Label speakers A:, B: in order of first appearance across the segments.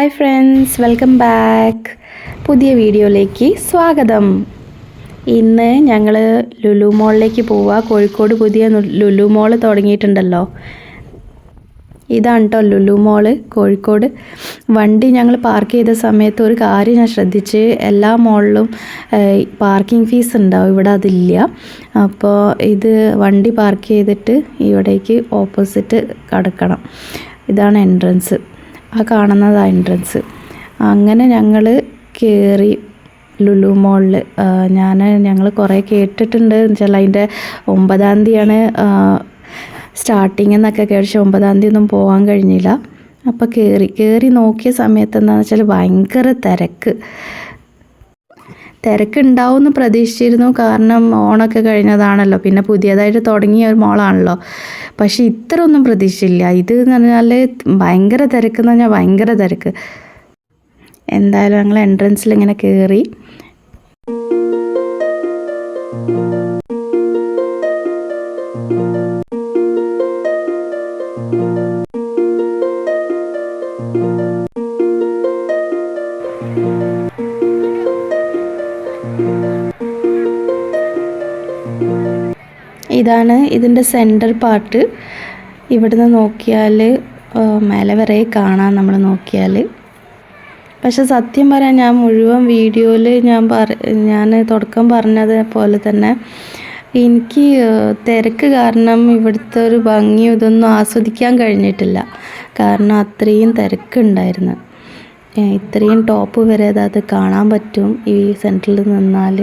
A: Hi friends, welcome back. പുതിയ വീഡിയോയിലേക്ക് സ്വാഗതം. ഇന്ന് ഞങ്ങൾ ലുലു മോളിലേക്ക് പോവുക. കോഴിക്കോട് പുതിയ ലുലു മോൾ തുടങ്ങിയിട്ടുണ്ടല്ലോ. ഇതാണ് കേട്ടോ ലുലു മോള് കോഴിക്കോട്. വണ്ടി ഞങ്ങൾ പാർക്ക് ചെയ്ത സമയത്ത് ഒരു കാര്യം ഞാൻ ശ്രദ്ധിച്ച്, എല്ലാ മോളിലും പാർക്കിംഗ് ഫീസ് ഉണ്ടാവും, ഇവിടെ അതില്ല. അപ്പോൾ ഇത് വണ്ടി പാർക്ക് ചെയ്തിട്ട് ഇവിടേക്ക് ഓപ്പോസിറ്റ് കടക്കണം. ഇതാണ് എൻട്രൻസ്, ആ കാണുന്നതാണ് എൻട്രൻസ്. അങ്ങനെ ഞങ്ങൾ കയറി ലുലു മോളിൽ. ഞങ്ങൾ കുറേ കേട്ടിട്ടുണ്ട് എന്നുവെച്ചാൽ അതിൻ്റെ 9-ാം തീയതിയാണ് സ്റ്റാർട്ടിങ് എന്നൊക്കെ കേട്ട്. 9-ാം തീയതി ഒന്നും പോകാൻ കഴിഞ്ഞില്ല. അപ്പോൾ കയറി നോക്കിയ സമയത്ത് എന്താണെന്ന് വെച്ചാൽ ഭയങ്കര തിരക്കുണ്ടാവുമെന്ന് പ്രതീക്ഷിച്ചിരുന്നു. കാരണം ഓണമൊക്കെ കഴിഞ്ഞതാണല്ലോ, പിന്നെ പുതിയതായിട്ട് തുടങ്ങിയ ഒരു മോളാണല്ലോ. പക്ഷേ ഇത്ര ഒന്നും പ്രതീക്ഷിച്ചില്ല. ഇത് എന്ന് പറഞ്ഞാൽ ഭയങ്കര തിരക്കെന്ന് പറഞ്ഞാൽ ഭയങ്കര തിരക്ക്. എന്തായാലും ഞങ്ങൾ എൻട്രൻസിൽ ഇങ്ങനെ കയറി. ഇതാണ് ഇതിൻ്റെ സെൻറ്റർ പാർട്ട്. ഇവിടുന്ന് നോക്കിയാൽ മേലെ വരെ കാണാം നമ്മൾ നോക്കിയാൽ. പക്ഷെ സത്യം പറയാൻ ഞാൻ മുഴുവൻ വീഡിയോയിൽ ഞാൻ തുടക്കം പറഞ്ഞത് പോലെ തന്നെ എനിക്ക് തിരക്ക് കാരണം ഇവിടുത്തെ ഒരു ഭംഗി ഇതൊന്നും ആസ്വദിക്കാൻ കഴിഞ്ഞിട്ടില്ല. കാരണം അത്രയും തിരക്കുണ്ടായിരുന്നു. ഇത്രയും ടോപ്പ് വരെ അത് കാണാൻ പറ്റും ഈ സെൻറ്ററിൽ നിന്നാൽ.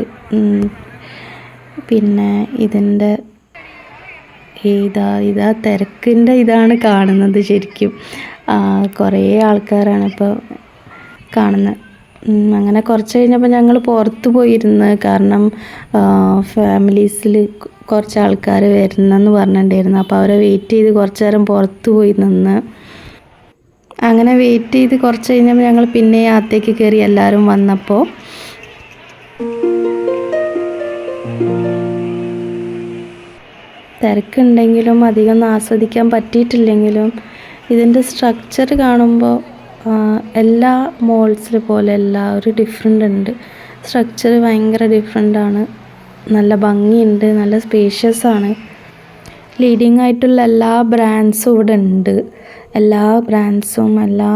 A: പിന്നെ ഇതിൻ്റെ ഇതാ തിരക്കിൻ്റെ ഇതാണ് കാണുന്നത്. ശരിക്കും കുറേ ആൾക്കാരാണ് ഇപ്പോൾ കാണുന്നത്. അങ്ങനെ കുറച്ച് കഴിഞ്ഞപ്പോൾ ഞങ്ങൾ പുറത്ത് പോയിരുന്ന്, കാരണം ഫാമിലീസിൽ കുറച്ച് ആൾക്കാർ വരുന്നെന്ന് പറഞ്ഞിട്ടുണ്ടായിരുന്നു. അപ്പോൾ അവരെ വെയിറ്റ് ചെയ്ത് കുറച്ച് നേരം പുറത്ത് പോയി നിന്ന്. അങ്ങനെ വെയിറ്റ് ചെയ്ത് കുറച്ച് കഴിഞ്ഞപ്പോൾ ഞങ്ങൾ പിന്നെ അകത്തേക്ക് കയറി. എല്ലാവരും വന്നപ്പോൾ തിരക്കുണ്ടെങ്കിലും അധികം ആസ്വദിക്കാൻ പറ്റിയിട്ടില്ലെങ്കിലും ഇതിൻ്റെ സ്ട്രക്ചർ കാണുമ്പോൾ എല്ലാ മോൾസിൽ പോലെ ഒരു ഡിഫറെൻ്റ് ഉണ്ട്. സ്ട്രക്ചർ ഭയങ്കര ഡിഫറെൻ്റാണ്. നല്ല ഭംഗിയുണ്ട്, നല്ല സ്പേഷ്യസ് ആണ്. ലീഡിങ് ആയിട്ടുള്ള എല്ലാ ബ്രാൻഡ്സും ഇവിടെ ഉണ്ട്. എല്ലാ ബ്രാൻഡ്സും, എല്ലാ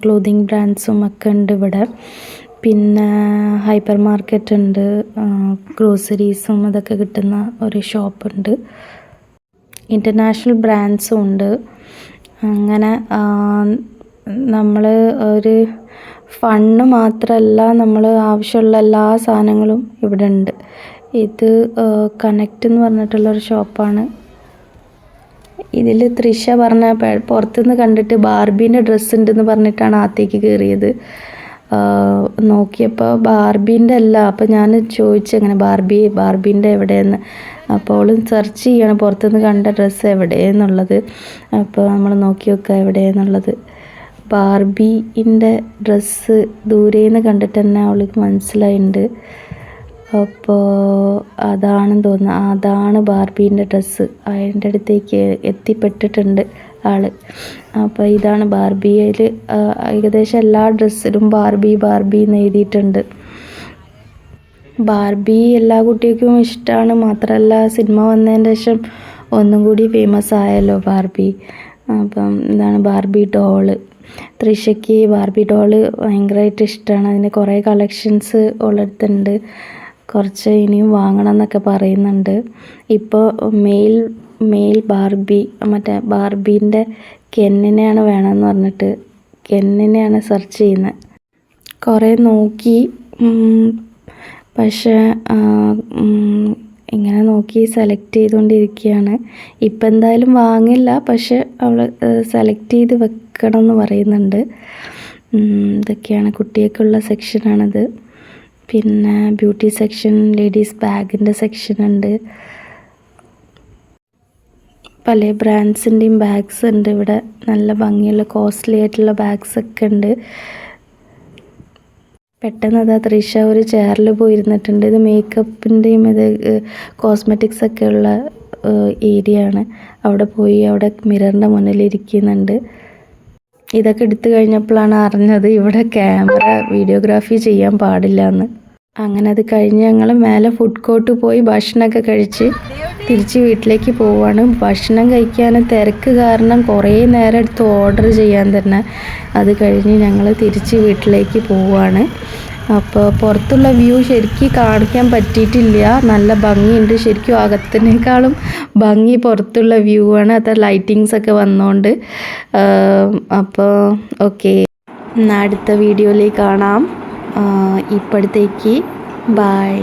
A: ക്ലോത്തിങ് ബ്രാൻഡ്സും ഒക്കെ ഉണ്ട് ഇവിടെ. പിന്നെ ഹൈപ്പർ മാർക്കറ്റ് ഉണ്ട്, ഗ്രോസറീസും അതൊക്കെ കിട്ടുന്ന ഒരു ഷോപ്പുണ്ട്. ഇൻ്റർനാഷണൽ ബ്രാൻഡ്സും ഉണ്ട്. അങ്ങനെ നമ്മൾ ഒരു ഫണ്ണ് മാത്രമല്ല, നമ്മൾ ആവശ്യമുള്ള എല്ലാ സാധനങ്ങളും ഇവിടെ ഉണ്ട്. ഇത് കണക്റ്റ് എന്ന് പറഞ്ഞിട്ടുള്ളൊരു ഷോപ്പാണ്. ഇതിൽ തൃഷ പറഞ്ഞ പുറത്തുനിന്ന് കണ്ടിട്ട് ബാർബീൻ്റെ ഡ്രസ്സ് ഉണ്ടെന്ന് പറഞ്ഞിട്ടാണ് അകത്തേക്ക് കയറിയത്. നോക്കിയപ്പോൾ ബാർബീൻ്റെ അല്ല. അപ്പോൾ ഞാൻ ചോദിച്ചെങ്ങനെ ബാർബീൻ്റെ എവിടെയെന്ന്. അപ്പോൾ അവൾ സെർച്ച് ചെയ്യണം പുറത്തുനിന്ന് കണ്ട ഡ്രസ്സ് എവിടെയെന്നുള്ളത്. അപ്പോൾ നമ്മൾ നോക്കി നോക്കുക എവിടെയെന്നുള്ളത്. ബാർബീൻ്റെ ഡ്രസ്സ് ദൂരേന്ന് കണ്ടിട്ട് തന്നെ അവൾക്ക് മനസ്സിലായിട്ടുണ്ട്. അപ്പോൾ അതാണെന്ന് തോന്നുന്നു, അതാണ് ബാർബീൻ്റെ ഡ്രസ്സ്. അതിൻ്റെ അടുത്തേക്ക് എത്തിപ്പെട്ടിട്ടുണ്ട് ആൾ. അപ്പോൾ ഇതാണ് ബാർബിയിൽ ഏകദേശം എല്ലാ ഡ്രസ്സിലും ബാർബി എന്ന് എഴുതിയിട്ടുണ്ട്. ബാർബി എല്ലാ കുട്ടികൾക്കും ഇഷ്ടമാണ്. മാത്രമല്ല സിനിമ വന്നതിന് ശേഷം ഒന്നും കൂടി ഫേമസ് ആയല്ലോ ബാർബി. അപ്പം ഇതാണ് ബാർബി ഡോള്. തൃഷയ്ക്ക് ബാർബി ഡോള് ഭയങ്കരമായിട്ട് ഇഷ്ടമാണ്. അതിന് കുറേ കളക്ഷൻസ് ഉള്ളടുത്തുണ്ട്. കുറച്ച് ഇനിയും വാങ്ങണം എന്നൊക്കെ പറയുന്നുണ്ട്. ഇപ്പോൾ മെയിൽ ബാർബി, മറ്റേ ബാർബീൻ്റെ കെന്നിനെയാണ് വേണമെന്ന് പറഞ്ഞിട്ട് കെന്നിനെയാണ് സെർച്ച് ചെയ്യുന്നത്. കുറേ നോക്കി, പക്ഷേ ഇങ്ങനെ നോക്കി സെലക്ട് ചെയ്തുകൊണ്ടിരിക്കുകയാണ്. ഇപ്പം എന്തായാലും വാങ്ങില്ല, പക്ഷെ അവൾ സെലക്ട് ചെയ്ത് വെക്കണം എന്ന് പറയുന്നുണ്ട്. ഇതൊക്കെയാണ് കുട്ടികൾക്കുള്ള സെക്ഷനാണിത്. പിന്നെ ബ്യൂട്ടി സെക്ഷൻ, ലേഡീസ് ബാഗിൻ്റെ സെക്ഷൻ ഉണ്ട്. പല ബ്രാൻഡ്സിൻ്റെയും ബാഗ്സ് ഉണ്ട് ഇവിടെ. നല്ല ഭംഗിയുള്ള കോസ്റ്റ്ലി ആയിട്ടുള്ള ബാഗ്സൊക്കെ ഉണ്ട്. പെട്ടെന്ന് അതാ തൃഷ ഒരു ചെയറിൽ പോയിരുന്നിട്ടുണ്ട്. ഇത് മേക്കപ്പിൻ്റെയും ഇത് കോസ്മെറ്റിക്സ് ഒക്കെ ഉള്ള ഏരിയ ആണ്. അവിടെ പോയി അവിടെ മിററിൻ്റെ മുന്നിൽ ഇരിക്കുന്നുണ്ട്. ഇതൊക്കെ എടുത്തു കഴിഞ്ഞപ്പോഴാണ് അറിഞ്ഞത് ഇവിടെ ക്യാമറ വീഡിയോഗ്രാഫി ചെയ്യാൻ പാടില്ല എന്ന്. അങ്ങനെ അത് കഴിഞ്ഞ് ഞങ്ങൾ മേലെ ഫുഡ് കോർട്ട് പോയി ഭക്ഷണമൊക്കെ കഴിച്ച് തിരിച്ച് വീട്ടിലേക്ക് പോവുകയാണ്. ഭക്ഷണം കഴിക്കാൻ തിരക്ക് കാരണം കുറേ നേരം എടുത്ത് ഓർഡർ ചെയ്യാൻ തന്നെ. അത് കഴിഞ്ഞ് ഞങ്ങൾ തിരിച്ച് വീട്ടിലേക്ക് പോവുകയാണ്. അപ്പോൾ പുറത്തുള്ള വ്യൂ ശരിക്കും കാണിക്കാൻ പറ്റിയിട്ടില്ല. നല്ല ഭംഗിയുണ്ട്. ശരിക്കും അകത്തിനേക്കാളും ഭംഗി പുറത്തുള്ള വ്യൂ ആണ്. അത് ലൈറ്റിങ്സൊക്കെ വന്നുകൊണ്ട്. അപ്പോൾ ഓക്കെ, എന്നാൽ അടുത്ത വീഡിയോയിലേക്ക് കാണാം. ഇപ്പോഴത്തേക്ക് ബൈ.